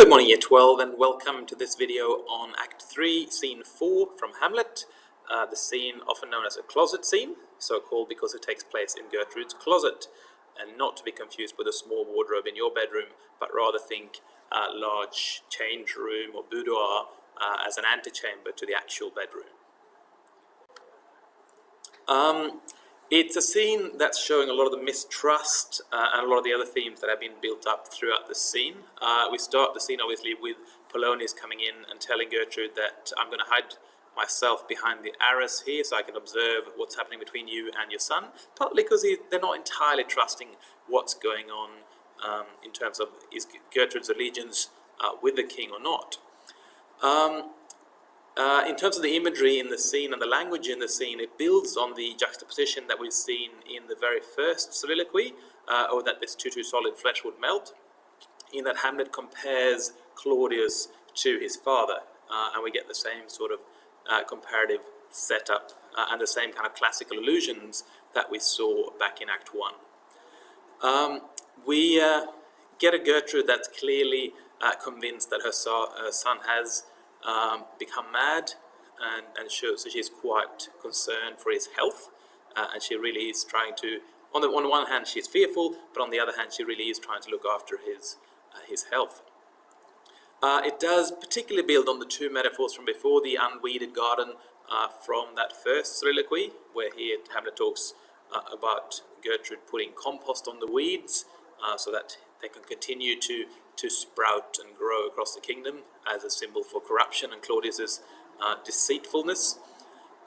Good morning, Year 12, and welcome to this video on Act 3, Scene 4 from Hamlet. The scene often known as a closet scene, so called because it takes place in Gertrude's closet, and not to be confused with a small wardrobe in your bedroom, but rather think a large change room or boudoir as an antechamber to the actual bedroom. It's a scene that's showing a lot of the mistrust and a lot of the other themes that have been built up throughout the scene. We start the scene obviously with Polonius coming in and telling Gertrude that I'm going to hide myself behind the arras here so I can observe what's happening between you and your son, partly because they're not entirely trusting what's going on in terms of is Gertrude's allegiance with the king or not. In terms of the imagery in the scene and the language in the scene, it builds on the juxtaposition that we've seen in the very first soliloquy, or that this too solid flesh would melt, in that Hamlet compares Claudius to his father, and we get the same sort of comparative setup and the same kind of classical allusions that we saw back in Act 1. We get a Gertrude that's clearly convinced that her son has become mad, and shows that she's quite concerned for his health, and she really is trying to, on the one hand she's fearful, but on the other hand she really is trying to look after his health. It does particularly build on the two metaphors from before, the unweeded garden from that first soliloquy, where here Hamlet talks about Gertrude putting compost on the weeds so that they can continue to sprout and grow across the kingdom as a symbol for corruption and Claudius's deceitfulness.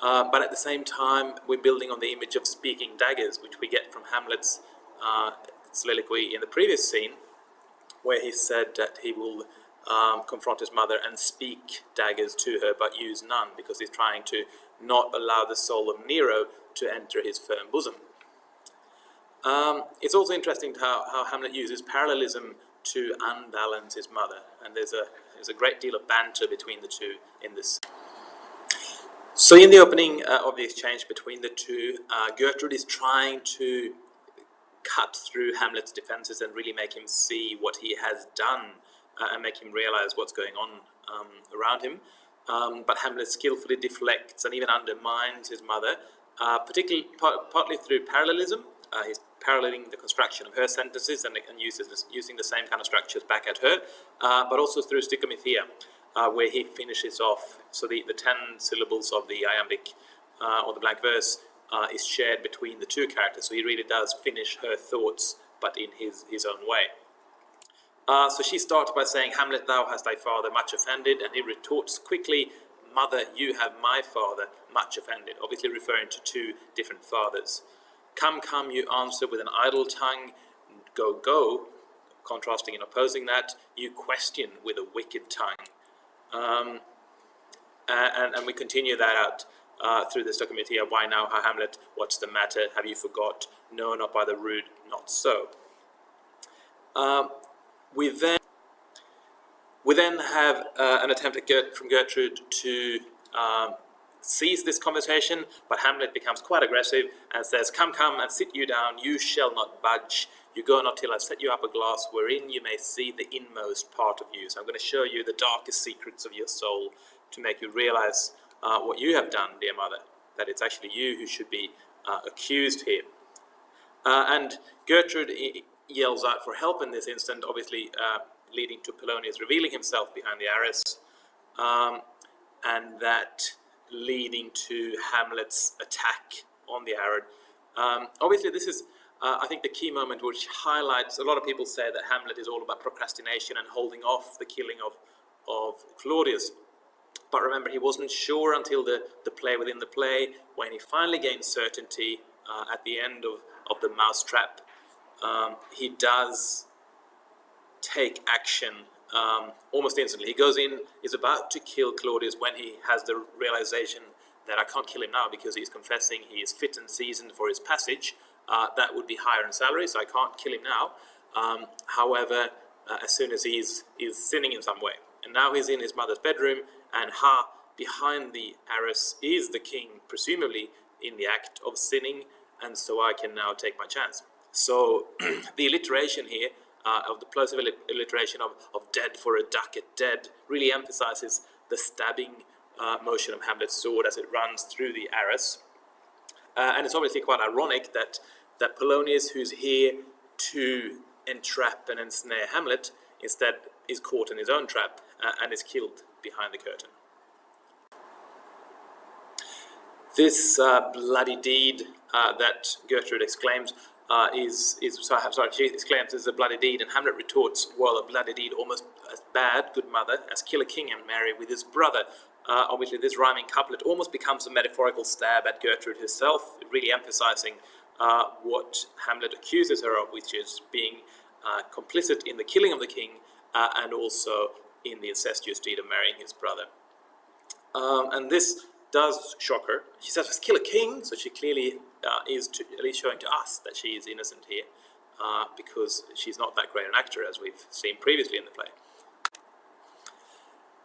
But at the same time, we're building on the image of speaking daggers, which we get from Hamlet's soliloquy in the previous scene, where he said that he will confront his mother and speak daggers to her, but use none, because he's trying to not allow the soul of Nero to enter his firm bosom. It's also interesting how Hamlet uses parallelism to unbalance his mother, and there's a great deal of banter between the two in this. So in the opening of the exchange between the two, Gertrude is trying to cut through Hamlet's defenses and really make him see what he has done and make him realize what's going on around him. But Hamlet skillfully deflects and even undermines his mother, particularly partly through parallelism. He's paralleling the construction of her sentences and using the same kind of structures back at her, but also through sticomythia, where he finishes off. So the 10 syllables of the iambic or the blank verse is shared between the two characters. So he really does finish her thoughts, but in his own way. So she starts by saying, "Hamlet, thou hast thy father much offended," and he retorts quickly, "Mother, you have my father much offended," obviously referring to two different fathers. "Come, come," you answer with an idle tongue. "Go, go," contrasting and opposing that, "you question with a wicked tongue." And we continue that out through the sticomythia. "Why now, Hamlet? What's the matter? Have you forgot? No, not by the rude, not so." We then have an attempt from Gertrude to seize this conversation, but Hamlet becomes quite aggressive and says, "Come, come, and sit you down, you shall not budge. You go not till I set you up a glass wherein you may see the inmost part of you." So I'm going to show you the darkest secrets of your soul to make you realize what you have done, dear mother, that it's actually you who should be accused here. And Gertrude yells out for help in this instant, obviously leading to Polonius revealing himself behind the arras, and that leading to Hamlet's attack on the arras. Obviously this is, I think, the key moment which highlights, a lot of people say that Hamlet is all about procrastination and holding off the killing of Claudius. But remember, he wasn't sure until the play within the play, when he finally gained certainty at the end of the mousetrap. He does take action almost instantly. He goes in, is about to kill Claudius when he has the realization that I can't kill him now because he's confessing he is fit and seasoned for his passage. That would be higher in salary, so I can't kill him now. However, as soon as he's sinning in some way. And now he's in his mother's bedroom, and behind the arras is the king, presumably in the act of sinning, and so I can now take my chance. So the alliteration here of the plosive alliteration of dead for a ducat dead really emphasizes the stabbing motion of Hamlet's sword as it runs through the arras. And it's obviously quite ironic that Polonius, who's here to entrap and ensnare Hamlet, instead is caught in his own trap and is killed behind the curtain. This bloody deed that Gertrude exclaims she exclaims is a bloody deed, and Hamlet retorts, well, a bloody deed almost as bad, good mother, as kill a king and marry with his brother. Obviously, this rhyming couplet almost becomes a metaphorical stab at Gertrude herself, really emphasizing what Hamlet accuses her of, which is being complicit in the killing of the king and also in the incestuous deed of marrying his brother. And this does shock her. She says, let's kill a king, so she clearly is at least showing to us that she is innocent here, because she's not that great an actor, as we've seen previously in the play.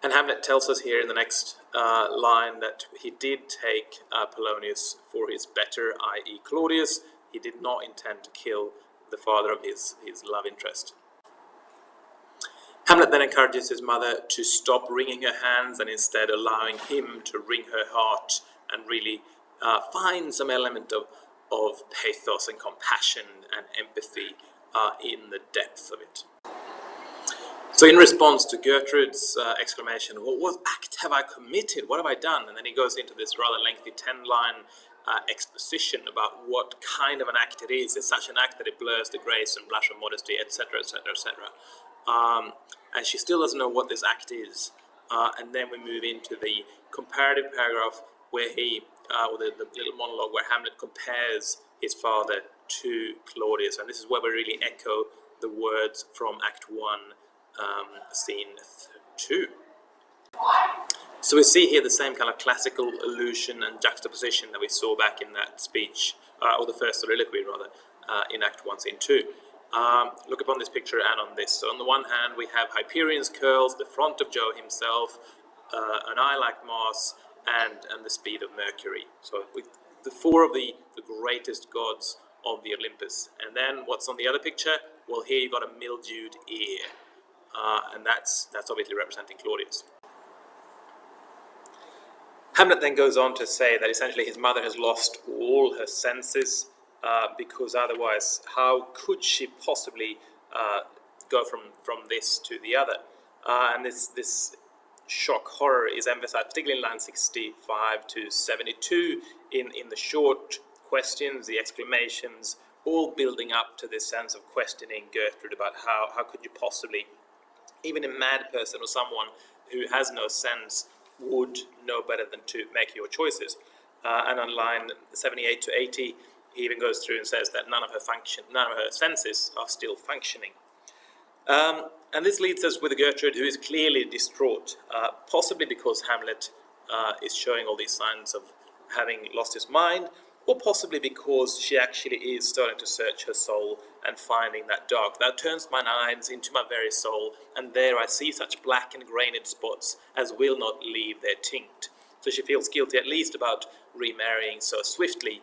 And Hamlet tells us here in the next line that he did take Polonius for his better, i.e. Claudius. He did not intend to kill the father of his love interest. Hamlet then encourages his mother to stop wringing her hands and instead allowing him to wring her heart and really find some element of pathos and compassion and empathy in the depth of it. So in response to Gertrude's exclamation, well, what act have I committed? What have I done? And then he goes into this rather lengthy 10-line exposition about what kind of an act it is. It's such an act that it blurs the grace and blush of modesty, etc., etc., etc. And she still doesn't know what this act is. And then we move into the comparative paragraph where or the little monologue where Hamlet compares his father to Claudius. And this is where we really echo the words from Act 1, Scene 2. So we see here the same kind of classical allusion and juxtaposition that we saw back in that speech, or the first soliloquy rather, in Act 1, Scene 2. Look upon this picture and on this. So on the one hand we have Hyperion's curls, the front of Jove himself, an eye like Mars, and the speed of Mercury. So with the four of the greatest gods of the Olympus. And then what's on the other picture? Well, here you've got a mildewed ear, and that's obviously representing Claudius. Hamlet then goes on to say that essentially his mother has lost all her senses, because otherwise how could she possibly go from this to the other? And this shock horror is emphasized particularly in line 65 to 72 in the short questions, the exclamations, all building up to this sense of questioning Gertrude about how could you possibly, even a mad person or someone who has no sense would know better than to make your choices. And on line 78 to 80, he even goes through and says that none of her senses are still functioning. And this leads us with a Gertrude who is clearly distraught, possibly because Hamlet is showing all these signs of having lost his mind, or possibly because she actually is starting to search her soul and finding that dark. Thou turnst mine eyes into my very soul, and there I see such black and grained spots as will not leave their tinct. So she feels guilty at least about remarrying so swiftly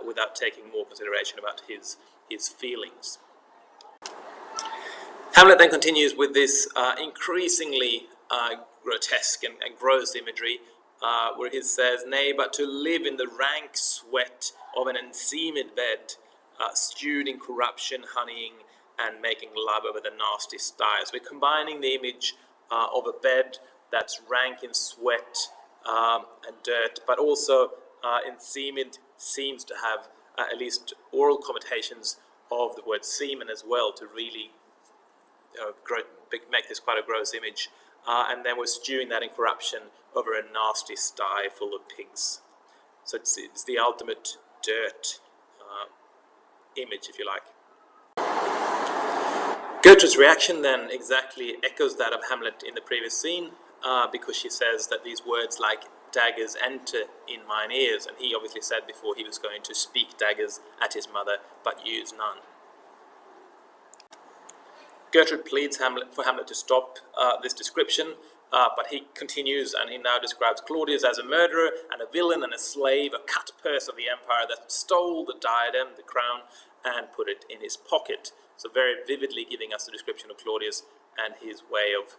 without taking more consideration about his feelings. Hamlet then continues with this increasingly grotesque and gross imagery, where he says, nay, but to live in the rank sweat of an enseamed bed, stewed in corruption, honeying, and making love over the nasty styes. We're combining the image of a bed that's rank in sweat and dirt, but also enseamed seems to have at least oral connotations of the word semen as well, to really make this quite a gross image. And then we're stewing that in corruption over a nasty sty full of pigs. So it's the ultimate dirt image, if you like. Gertrude's reaction then exactly echoes that of Hamlet in the previous scene, because she says that these words like daggers enter in mine ears, and he obviously said before he was going to speak daggers at his mother, but use none. Gertrude pleads for Hamlet to stop this description, but he continues, and he now describes Claudius as a murderer and a villain and a slave, a cut purse of the empire that stole the diadem, the crown, and put it in his pocket. So very vividly giving us a description of Claudius and his way of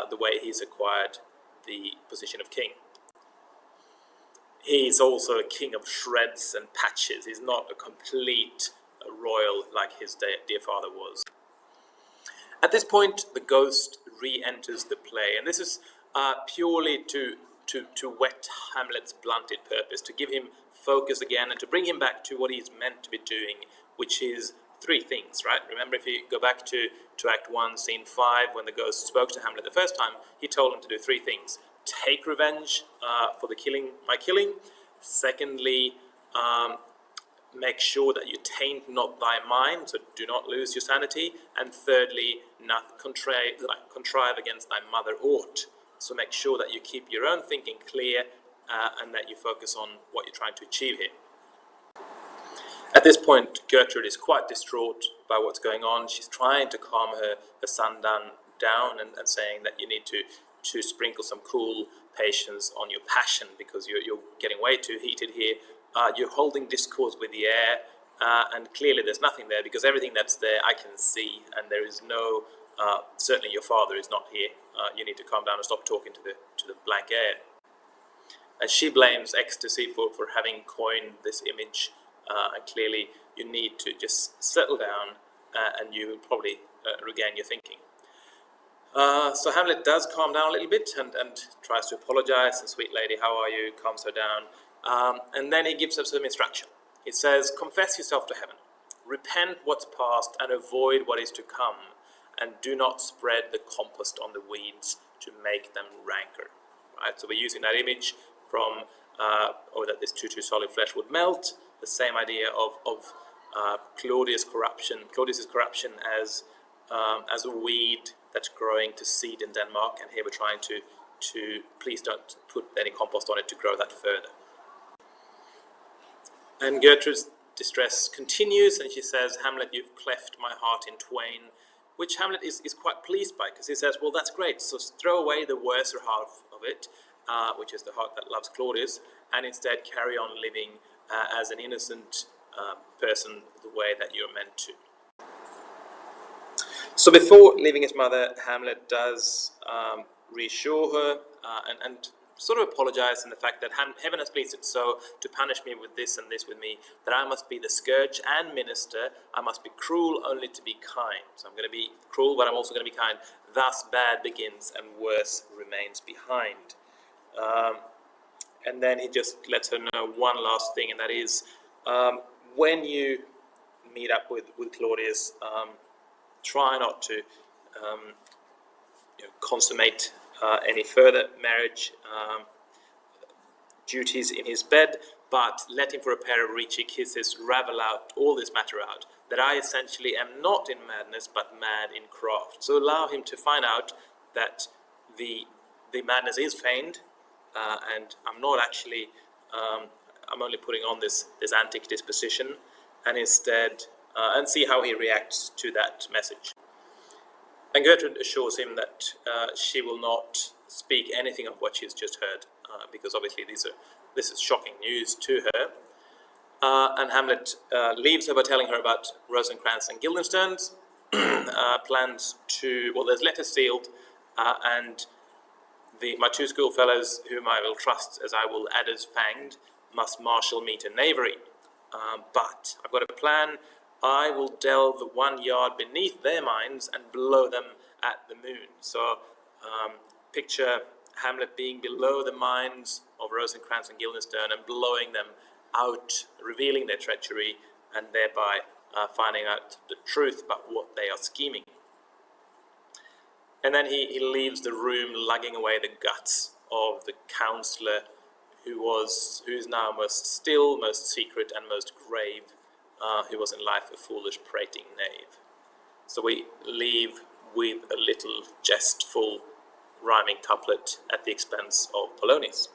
the way he's acquired the position of king. He's also a king of shreds and patches. He's not a complete royal like his dear father was. At this point, the ghost re-enters the play, and this is purely to whet Hamlet's blunted purpose, to give him focus again and to bring him back to what he's meant to be doing, which is three things, right? Remember, if you go back to Act 1, Scene 5, when the ghost spoke to Hamlet the first time, he told him to do three things. Take revenge for my killing. Secondly, make sure that you taint not thy mind, so do not lose your sanity. And thirdly, not contrive against thy mother aught. So make sure that you keep your own thinking clear and that you focus on what you're trying to achieve here. At this point, Gertrude is quite distraught by what's going on. She's trying to calm her son down and saying that you need to sprinkle some cool patience on your passion because you're getting way too heated here. You're holding discourse with the air, and clearly there's nothing there because everything that's there I can see, and there is no, certainly your father is not here. You need to calm down and stop talking to the blank air. And she blames ecstasy for having coined this image, and clearly you need to just settle down and you will probably regain your thinking. So Hamlet does calm down a little bit and tries to apologize. And sweet lady, how are you? Calms her down. And then he gives us some instruction. He says, confess yourself to heaven, repent what's past and avoid what is to come, and do not spread the compost on the weeds to make them rancor. Right? So we're using that image from, or that this too solid flesh would melt, the same idea of Claudius' corruption as a weed that's growing to seed in Denmark, and here we're trying to please don't put any compost on it to grow that further. And Gertrude's distress continues, and she says, Hamlet, you've cleft my heart in twain, which Hamlet is quite pleased by, because he says, well, that's great, so throw away the worser half of it, which is the heart that loves Claudius, and instead carry on living as an innocent person the way that you're meant to. So before leaving his mother, Hamlet does reassure her and sort of apologize in the fact that heaven has pleased it so to punish me with this and this with me, that I must be the scourge and minister. I must be cruel only to be kind. So I'm going to be cruel, but I'm also going to be kind. Thus bad begins and worse remains behind. And then he just lets her know one last thing, and that is when you meet up with Claudius, try not to consummate any further marriage duties in his bed, but let him for a pair of reachy kisses ravel out all this matter out, that I essentially am not in madness but mad in craft. So allow him to find out that the madness is feigned, and I'm not actually I'm only putting on this antic disposition, and instead and see how he reacts to that message. And Gertrude assures him that she will not speak anything of what she's just heard, because obviously this is shocking news to her. And Hamlet leaves her by telling her about Rosencrantz and Guildenstern's plans to, well, there's letters sealed, and my two schoolfellows, whom I will trust as I will adders fanged, must marshal me to knavery. But I've got a plan. I will delve 1 yard beneath their minds and blow them at the moon. So picture Hamlet being below the minds of Rosencrantz and Guildenstern and blowing them out, revealing their treachery, and thereby finding out the truth about what they are scheming. And then he leaves the room lugging away the guts of the counsellor who is now most still, most secret, and most grave, who was in life a foolish prating knave. So we leave with a little jestful rhyming couplet at the expense of Polonius.